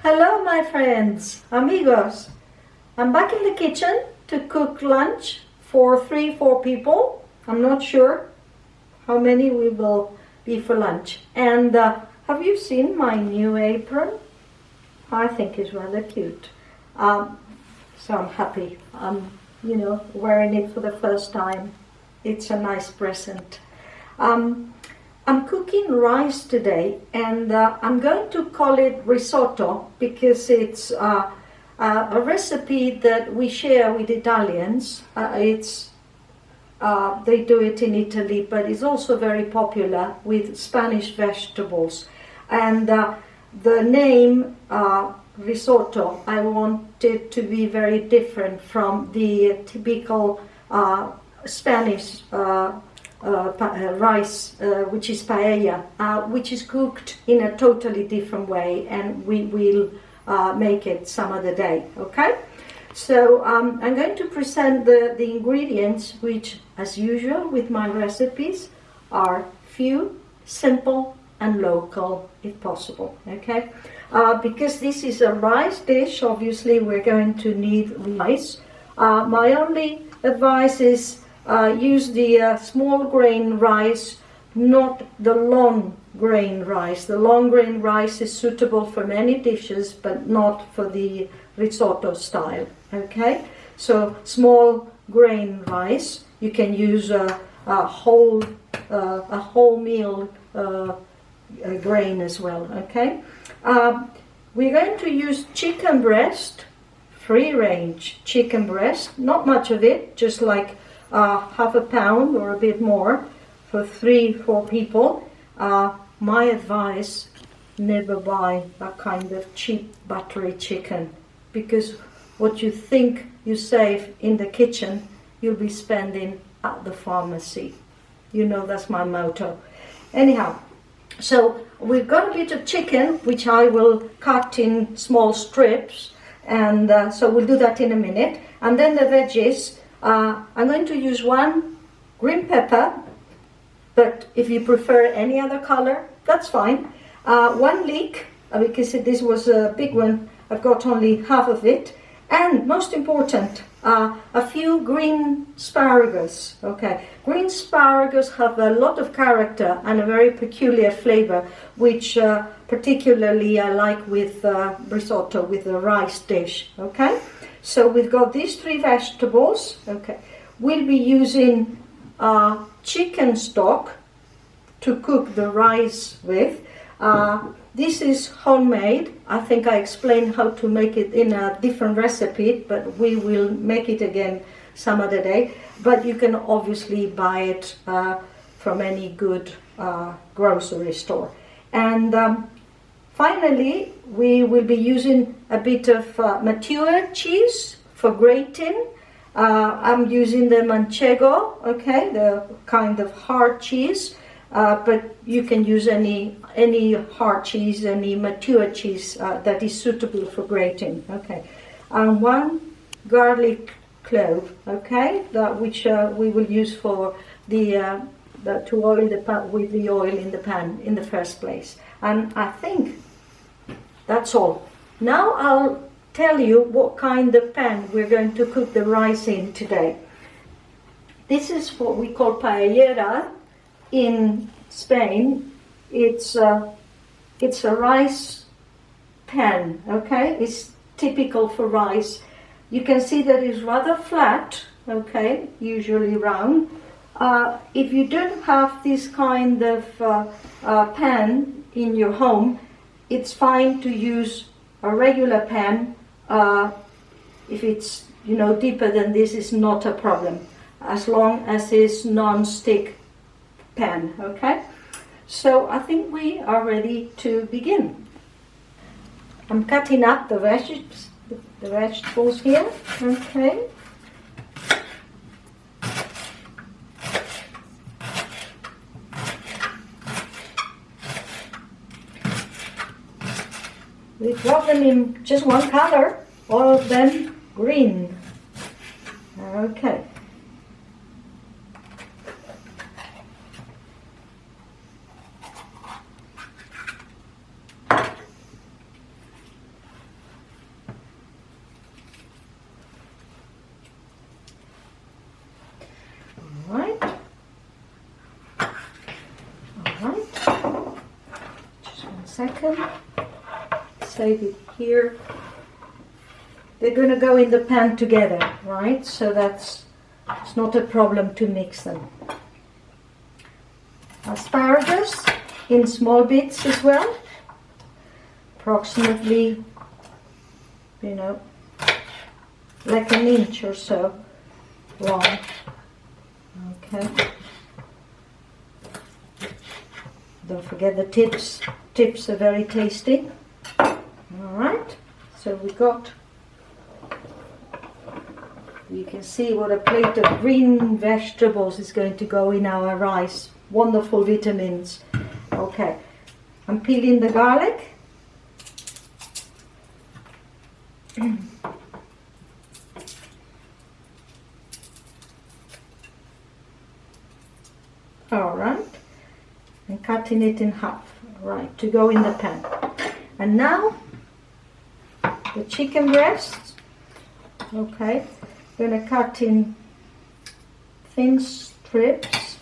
Hello my friends, amigos. I'm back in the kitchen to cook lunch for 4 people. I'm not sure how many we will be for lunch. And have you seen my new apron? I think it's rather cute. So I'm happy. I'm, wearing it for the first time. It's a nice present. I'm cooking rice today, and I'm going to call it risotto because it's a recipe that we share with Italians. They do it in Italy, but it's also very popular with Spanish vegetables. And the name risotto, I want it to be very different from the typical Spanish rice, which is paella, which is cooked in a totally different way, and we will make it some other day, okay? So I'm going to present the ingredients, which, as usual with my recipes, are few, simple, and local, if possible, okay? Because this is a rice dish, obviously we're going to need rice. My only advice is use the small grain rice, not the long grain rice. The long grain rice is suitable for many dishes, but not for the risotto style, okay? So small grain rice, you can use a whole meal grain as well, okay? We're going to use chicken breast, free range chicken breast, not much of it, just like half a pound or a bit more for 4 people. My advice, never buy that kind of cheap buttery chicken, because what you think you save in the kitchen, you'll be spending at the pharmacy. You know, that's my motto. Anyhow, so we've got a bit of chicken, which I will cut in small strips, and so we'll do that in a minute. And then the veggies, I'm going to use 1 green pepper, but if you prefer any other color, that's fine. 1 leek, because this was a big one, I've got only half of it. And most important, a few green asparagus. Okay, green asparagus have a lot of character and a very peculiar flavor, which particularly I like with risotto, with the rice dish. Okay, so we've got these 3 vegetables. Okay, we'll be using chicken stock to cook the rice with. This is homemade. I think I explained how to make it in a different recipe, but we will make it again some other day. But you can obviously buy it from any good grocery store. And finally, we will be using a bit of mature cheese for grating. I'm using the manchego, okay, the kind of hard cheese. But you can use any hard cheese, any mature cheese that is suitable for grating. Okay, and 1 garlic clove. Okay, which we will use for to oil the pan with the oil in the pan in the first place. And I think that's all. Now I'll tell you what kind of pan we're going to cook the rice in today. This is what we call paellera. In Spain, it's a rice pan, okay? It's typical for rice. You can see that it's rather flat, okay, usually round. If you don't have this kind of pan in your home, it's fine to use a regular pan. If it's, deeper than this, is not a problem, as long as it's non-stick pan, okay? So I think we are ready to begin. I'm cutting up the vegetables here, okay? We got them in just 1 color, all of them green. Okay. second. Save it here. They're going to go in the pan together, right? So it's not a problem to mix them. Asparagus in small bits as well. Approximately, like an inch or so long. Okay. Don't forget the tips. Tips are very tasty. Alright, so we got, you can see what a plate of green vegetables is going to go in our rice. Wonderful vitamins. Okay, I'm peeling the garlic. Alright, and cutting it in half, right, to go in the pan. And now, the chicken breasts. Okay, I'm going to cut in thin strips.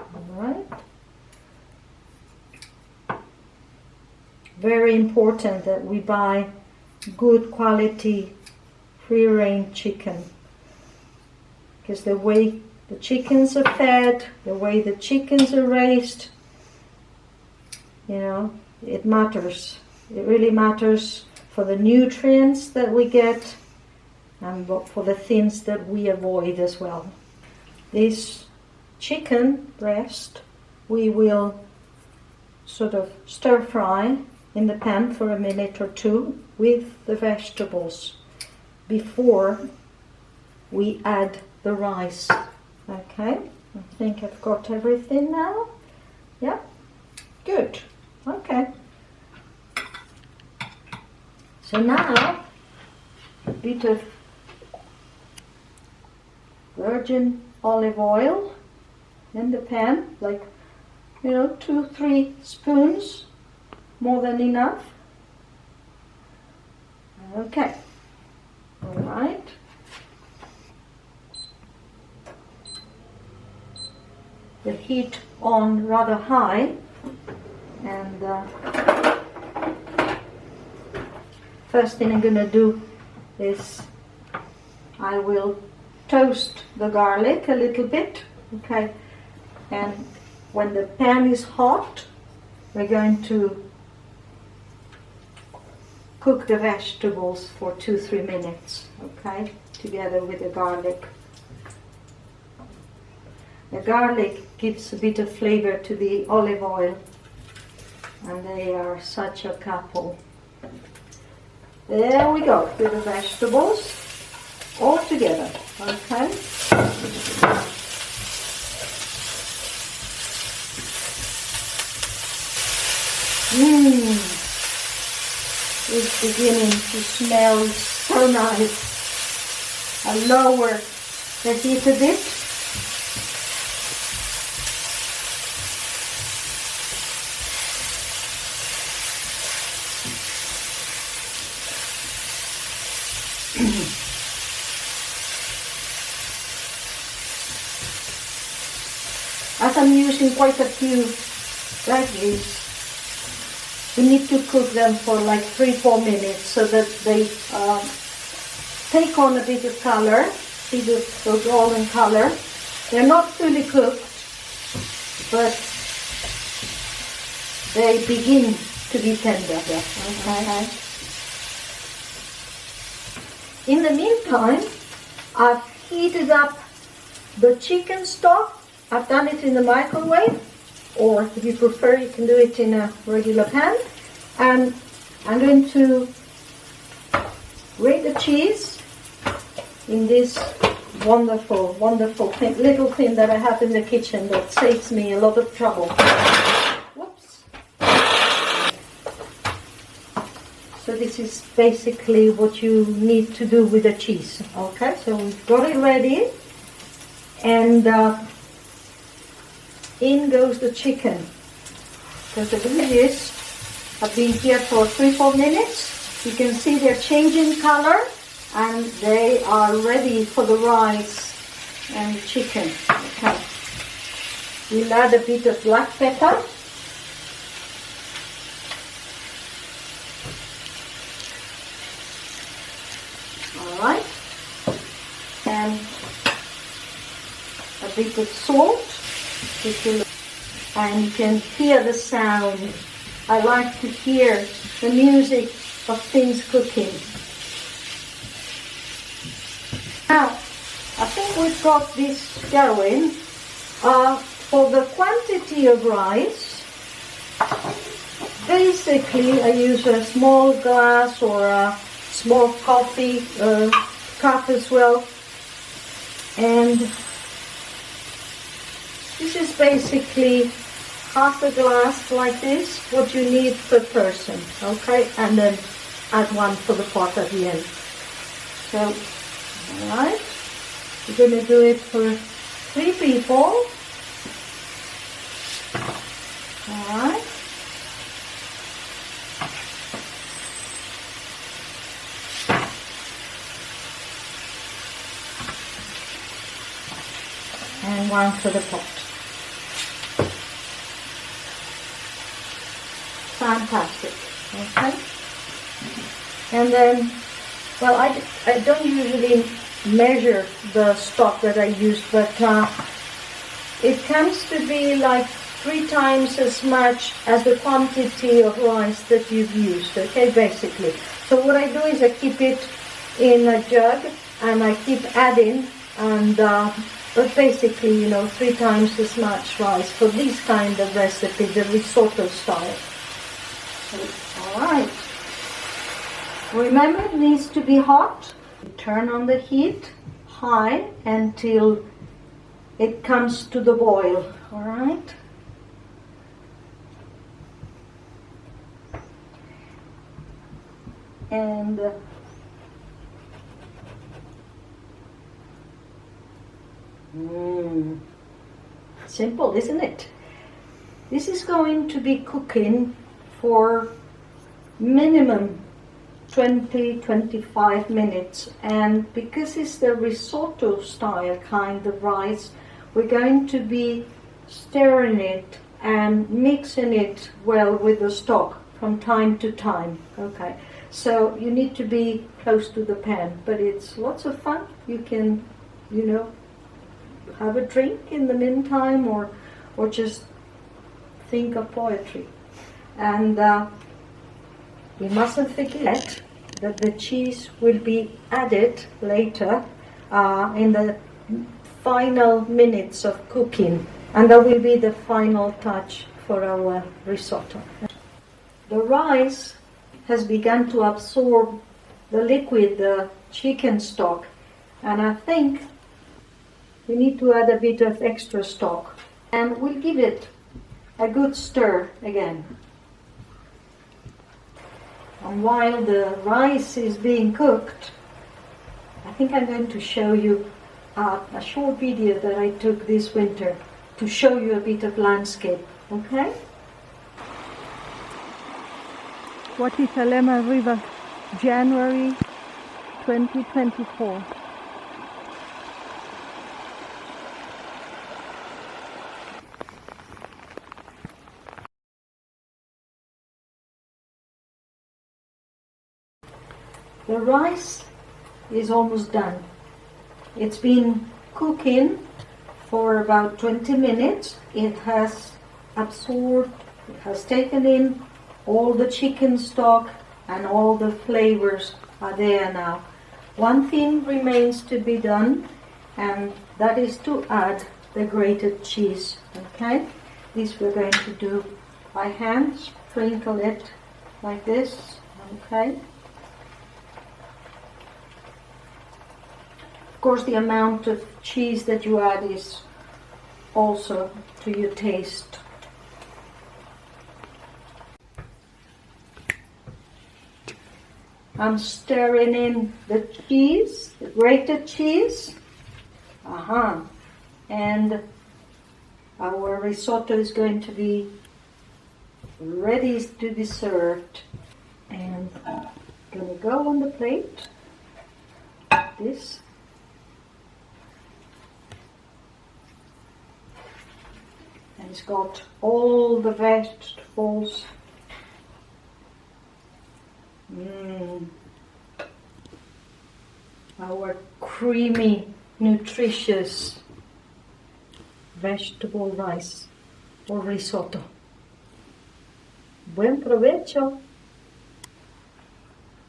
Alright. Very important that we buy good quality free-range chicken, because the way the chickens are fed, the way the chickens are raised, it matters. It really matters for the nutrients that we get and for the things that we avoid as well. This chicken breast we will sort of stir fry in the pan for a minute or two with the vegetables before we add the rice. Okay, I think I've got everything now. Yeah, good. Okay. So now a bit of virgin olive oil in the pan, like 2-3 spoons, more than enough. Okay. All right. The heat on rather high, and first thing I'm going to do is I will toast the garlic a little bit, okay, and when the pan is hot we're going to cook the vegetables for 2-3 minutes, okay, together with the garlic. The garlic gives a bit of flavor to the olive oil, and they are such a couple. There we go, with the vegetables all together, okay? It's beginning to smell so nice. I'll lower the heat a bit. As I'm using quite a few veggies, we need to cook them for like 3-4 minutes so that they take on a bit of color, see the golden color. They're not fully cooked, but they begin to be tender. Okay. In the meantime, I've heated up the chicken stock. I've done it in the microwave, or if you prefer you can do it in a regular pan. And I'm going to grate the cheese in this wonderful little thing that I have in the kitchen that saves me a lot of trouble. Whoops. So this is basically what you need to do with the cheese. Okay, so we've got it ready, and in goes the chicken. Because the veggies have been here for 3-4 minutes. You can see they're changing color, and they are ready for the rice and chicken. Okay. we'll add a bit of black pepper. Alright. And a bit of salt. And you can hear the sound. I like to hear the music of things cooking. Now, I think we've got this going. For the quantity of rice, basically I use a small glass or a small coffee cup as well. And this is basically half a glass like this, what you need per person, okay? And then add one for the pot at the end. So, alright, we're going to do it for 3 people. Alright. And one for the pot. Fantastic. Okay. And then, well, I don't usually measure the stock that I use, but it comes to be like 3 times as much as the quantity of rice that you've used, okay, basically. So what I do is I keep it in a jug and I keep adding, and but basically, 3 times as much rice for this kind of recipe, the risotto style. Alright. Remember, it needs to be hot. Turn on the heat high until it comes to the boil. Alright. And simple, isn't it? This is going to be cooking for minimum 20-25 minutes, and because it's the risotto style kind of rice, we're going to be stirring it and mixing it well with the stock from time to time. Okay, so you need to be close to the pan, but it's lots of fun. You can, have a drink in the meantime, or just think of poetry. And we mustn't forget that the cheese will be added later in the final minutes of cooking, and that will be the final touch for our risotto. The rice has begun to absorb the liquid, the chicken stock, and I think we need to add a bit of extra stock, and we'll give it a good stir again. And while the rice is being cooked, I think I'm going to show you a short video that I took this winter to show you a bit of landscape, okay? Guatitalema River, January 2024. The rice is almost done. It's been cooking for about 20 minutes. It has absorbed, it has taken in all the chicken stock, and all the flavors are there now. One thing remains to be done, and that is to add the grated cheese. Okay? This we're going to do by hand, sprinkle it like this. Okay? Of course, the amount of cheese that you add is also to your taste. I'm stirring in the cheese, the grated cheese. And our risotto is going to be ready to be served. And I'm going to go on the plate, like this. It's got all the vegetables. Our creamy, nutritious vegetable rice or risotto. Buen provecho!